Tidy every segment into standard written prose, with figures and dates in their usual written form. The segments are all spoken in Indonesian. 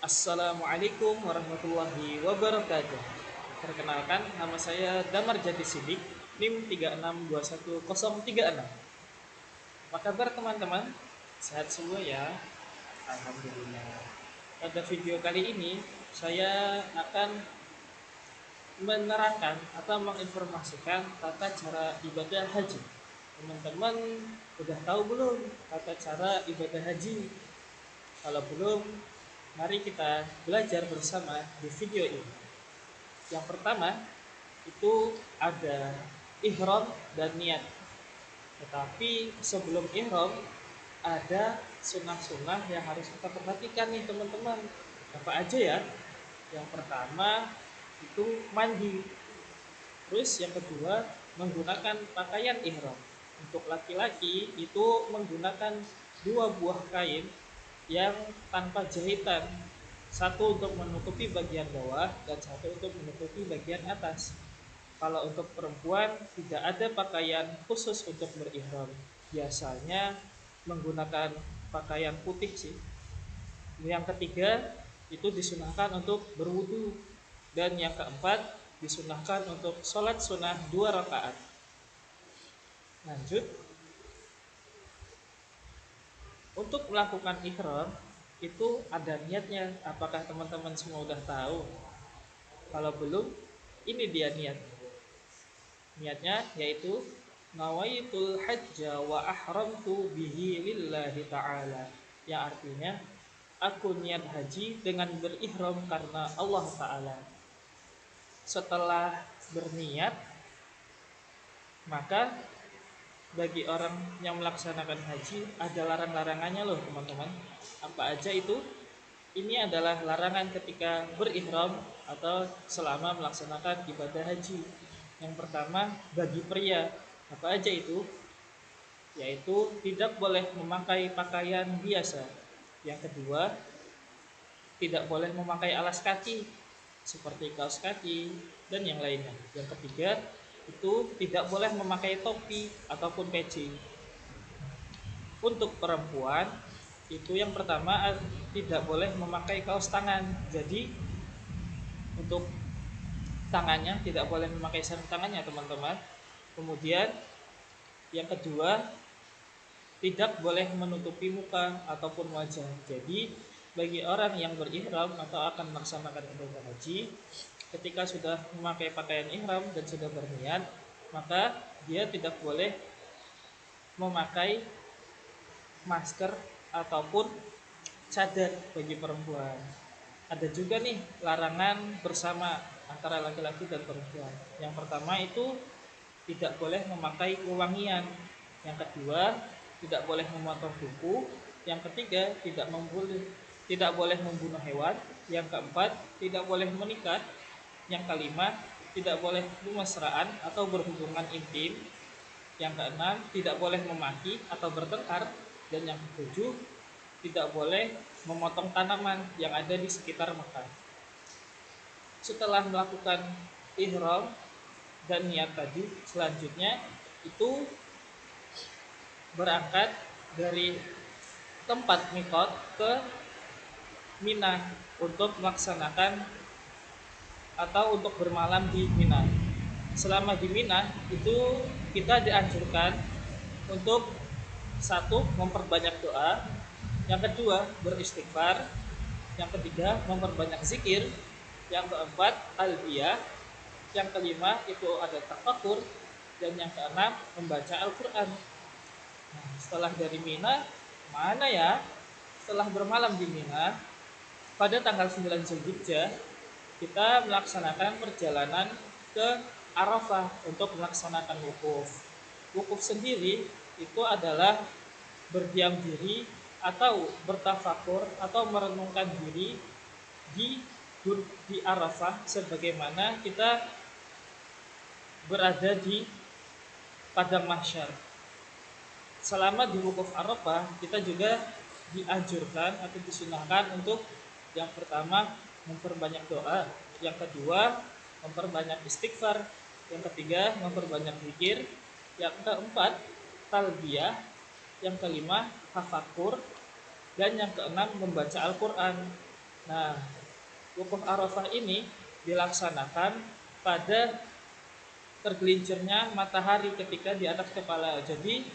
Assalamualaikum warahmatullahi wabarakatuh. Perkenalkan, nama saya Damar Jati Sidik, NIM 36210036. Apa kabar teman-teman? Sehat semua ya? Alhamdulillah. Pada video kali ini, saya akan menerangkan atau menginformasikan tata cara ibadah haji. Teman-teman udah tahu belum tata cara ibadah haji? Kalau belum, mari kita belajar bersama di video ini. Yang pertama itu ada ihram dan niat. Tetapi sebelum ihram ada sunnah-sunnah yang harus kita perhatikan nih teman-teman. Apa aja ya? Yang pertama itu mandi. Terus yang kedua menggunakan pakaian ihram. Untuk laki-laki itu menggunakan dua buah kain yang tanpa jahitan. Satu untuk menutupi bagian bawah dan satu untuk menutupi bagian atas. Kalau untuk perempuan tidak ada pakaian khusus untuk berihram. Biasanya menggunakan pakaian putih sih. Yang ketiga itu disunahkan untuk berwudu. Dan yang keempat disunahkan untuk sholat sunnah 2 rakaat. Lanjut. Untuk melakukan ihram itu ada niatnya. Apakah teman-teman semua udah tahu? Kalau belum, ini dia niat. Niatnya yaitu nawaitul hajja wa ahramtu bihi lillahi ta'ala. Yang artinya aku niat haji dengan berihram karena Allah Ta'ala. Setelah berniat, maka bagi orang yang melaksanakan haji ada larang-larangannya loh teman-teman. Apa aja itu? Ini adalah larangan ketika berihram atau selama melaksanakan ibadah haji. Yang pertama bagi pria, apa aja itu? Yaitu tidak boleh memakai pakaian biasa. Yang kedua, tidak boleh memakai alas kaki seperti kaos kaki dan yang lainnya. Yang ketiga, itu tidak boleh memakai topi ataupun peci. Untuk perempuan itu yang pertama tidak boleh memakai kaos tangan. Jadi untuk tangannya tidak boleh memakai sarung tangannya teman-teman. Kemudian yang kedua tidak boleh menutupi muka ataupun wajah. Jadi bagi orang yang berihram atau akan melaksanakan ibadah haji, ketika sudah memakai pakaian ihram dan sudah berniat, maka dia tidak boleh memakai masker ataupun cadar bagi perempuan. Ada juga nih larangan bersama antara laki-laki dan perempuan. Yang pertama itu tidak boleh memakai wewangian. Yang kedua, tidak boleh memotong kuku. Yang ketiga, tidak boleh membunuh hewan. Yang keempat, tidak boleh menikah. Yang kelima, tidak boleh bermesraan atau berhubungan intim. Yang keenam, tidak boleh memaki atau bertengkar. Dan yang ketujuh, tidak boleh memotong tanaman yang ada di sekitar Mekah. Setelah melakukan ihram dan niat tadi, selanjutnya itu berangkat dari tempat mikot ke Mina untuk melaksanakan atau untuk bermalam di Mina. Selama di Mina itu kita dianjurkan untuk satu memperbanyak doa, yang kedua beristighfar, yang ketiga memperbanyak zikir, yang keempat talbiyah, yang kelima itu ada tafakur, dan yang keenam membaca Al-Quran. Nah, setelah dari Mina, mana ya? Setelah bermalam di Mina, pada tanggal 9 Zulhijjah, kita melaksanakan perjalanan ke Arafah untuk melaksanakan wukuf. Wukuf sendiri itu adalah berdiam diri atau bertafakur atau merenungkan diri di Arafah sebagaimana kita berada di padang mahsyar. Selama di wukuf Arafah kita juga dianjurkan atau disunahkan untuk yang pertama memperbanyak doa, yang kedua memperbanyak istighfar, yang ketiga memperbanyak zikir, yang keempat talbiyah, yang kelima tafakur, dan yang keenam membaca Al-Quran. Nah, wukuf Arafah ini dilaksanakan pada tergelincirnya matahari ketika di atas kepala. Jadi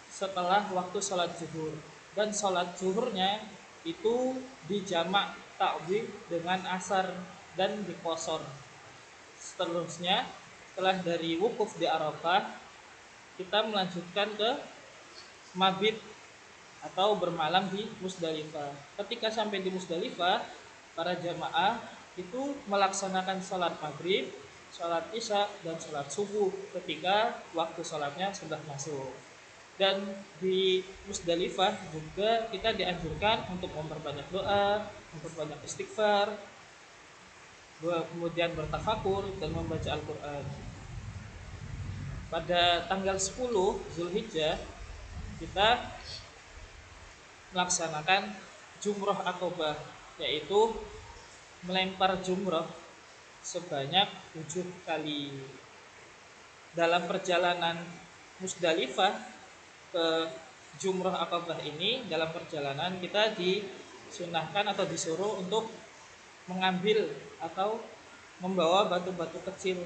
setelah waktu sholat zuhur, dan sholat zuhurnya itu dijamak takdim dengan asar dan dikosor. Seterusnya setelah dari wukuf di Arafah, kita melanjutkan ke mabit atau bermalam di Musdalifah. Ketika sampai di Musdalifah, para jamaah itu melaksanakan sholat maghrib, sholat isya, dan sholat subuh ketika waktu sholatnya sudah masuk. Dan di Musdalifah juga kita dianjurkan untuk memperbanyak doa, memperbanyak istighfar, kemudian bertafakur dan membaca Al-Quran. Pada tanggal 10 Zulhijjah kita melaksanakan jumroh akobah, yaitu melempar jumroh sebanyak 7 kali. Dalam perjalanan Musdalifah ke jumroh akobah ini, dalam perjalanan kita disunahkan atau disuruh untuk mengambil atau membawa batu-batu kecil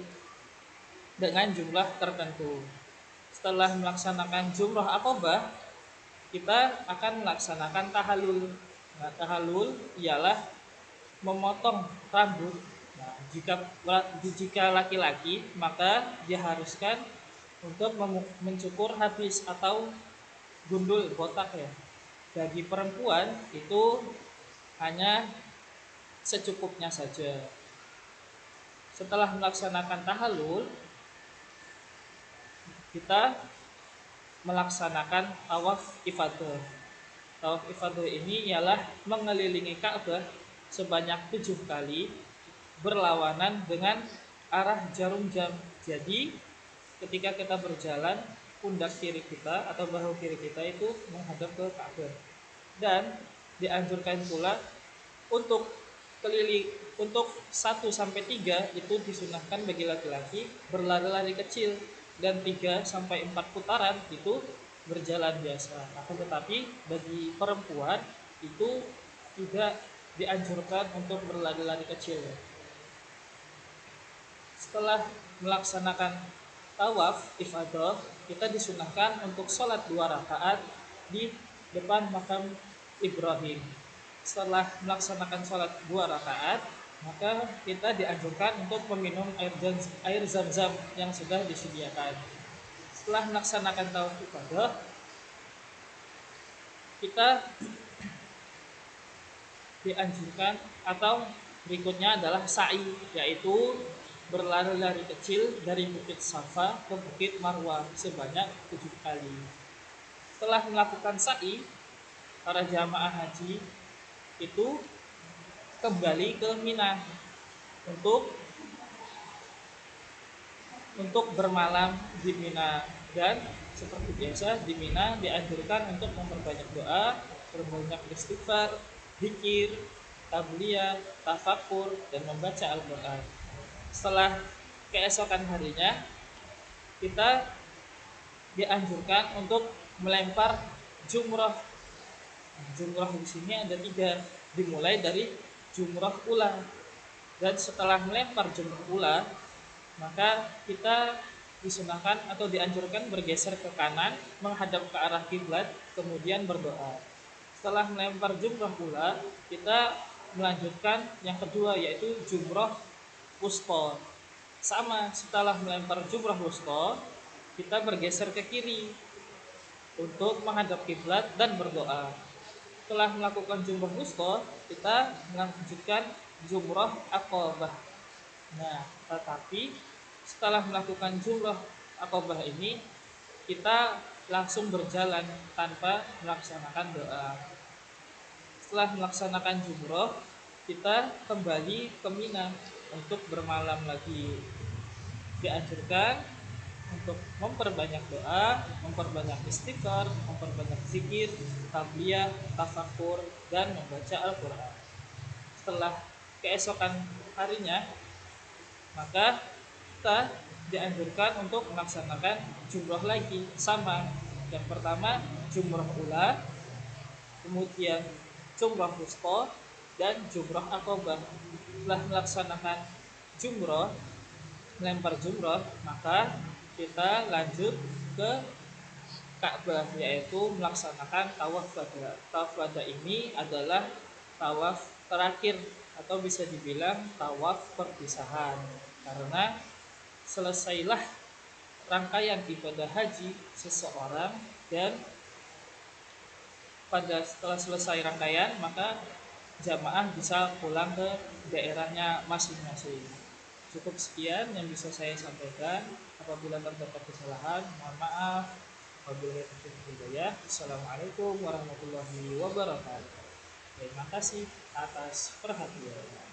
dengan jumlah tertentu. Setelah melaksanakan jumroh akobah, kita akan melaksanakan tahallul. Nah, tahallul ialah memotong rambut. Nah, jika laki-laki, maka diharuskan untuk mencukur habis atau gundul botak ya. Bagi perempuan itu hanya secukupnya saja. Setelah melaksanakan tahallul, kita melaksanakan tawaf ifadah. Tawaf ifadah ini ialah mengelilingi Ka'bah sebanyak 7 kali berlawanan dengan arah jarum jam. Jadi ketika kita berjalan, pundak kiri kita atau bahu kiri kita itu menghadap ke Ka'bah. Dan dianjurkan pula untuk keliling untuk 1 sampai 3 itu disunahkan bagi laki-laki berlari-lari kecil, dan 3 sampai 4 putaran itu berjalan biasa. Akan tetapi bagi perempuan itu tidak dianjurkan untuk berlari-lari kecil. Setelah melaksanakan tawaf ifadah, kita disunahkan untuk sholat 2 rakaat di depan makam Ibrahim. Setelah melaksanakan sholat 2 rakaat, maka kita dianjurkan untuk meminum air zam-zam yang sudah disediakan. Setelah melaksanakan tawaf ifadah, kita dianjurkan atau berikutnya adalah sa'i, yaitu berlari-lari kecil dari Bukit Safa ke Bukit Marwah sebanyak 7 kali. Setelah melakukan sa'i, para jamaah haji itu kembali ke Mina untuk bermalam di Mina. Dan seperti biasa di Mina dianjurkan untuk memperbanyak doa, berbanyak istighfar, zikir, tabliyah, tafakur, dan membaca Al-Quran. Setelah keesokan harinya, kita dianjurkan untuk melempar jumroh. Jumroh di sini ada 3, dimulai dari jumroh ula. Dan setelah melempar jumroh ula, maka kita disunahkan atau dianjurkan bergeser ke kanan menghadap ke arah kiblat, kemudian berdoa. Setelah melempar jumroh ula, kita melanjutkan yang kedua, yaitu jumroh wusta. Sama, setelah melempar jumroh wusta, kita bergeser ke kiri untuk menghadap kiblat dan berdoa. Setelah melakukan jumroh wusta, kita melanjutkan jumroh aqabah. Nah, tetapi setelah melakukan jumroh aqabah ini, kita langsung berjalan tanpa melaksanakan doa. Setelah melaksanakan jumroh, kita kembali ke Mina untuk bermalam lagi. Dianjurkan untuk memperbanyak doa, memperbanyak istighfar, memperbanyak zikir, tabliyah, tafakur, dan membaca Al-Quran. Setelah keesokan harinya, maka kita dianjurkan untuk melaksanakan jumroh lagi, sama. Yang pertama jumroh ula, kemudian jumroh wusta, dan jumroh akobah. Setelah melaksanakan jumroh, melempar jumroh, maka kita lanjut ke Ka'bah, yaitu melaksanakan tawaf wada. Tawaf wada ini adalah tawaf terakhir atau bisa dibilang tawaf perpisahan, karena selesailah rangkaian ibadah haji seseorang, dan pada setelah selesai rangkaian maka jamaah bisa pulang ke daerahnya masing-masing. Cukup sekian yang bisa saya sampaikan. Apabila terdapat kesalahan, mohon maaf. Wabillahi taufiq wal hidayah. Assalamualaikum warahmatullahi wabarakatuh. Terima kasih atas perhatian.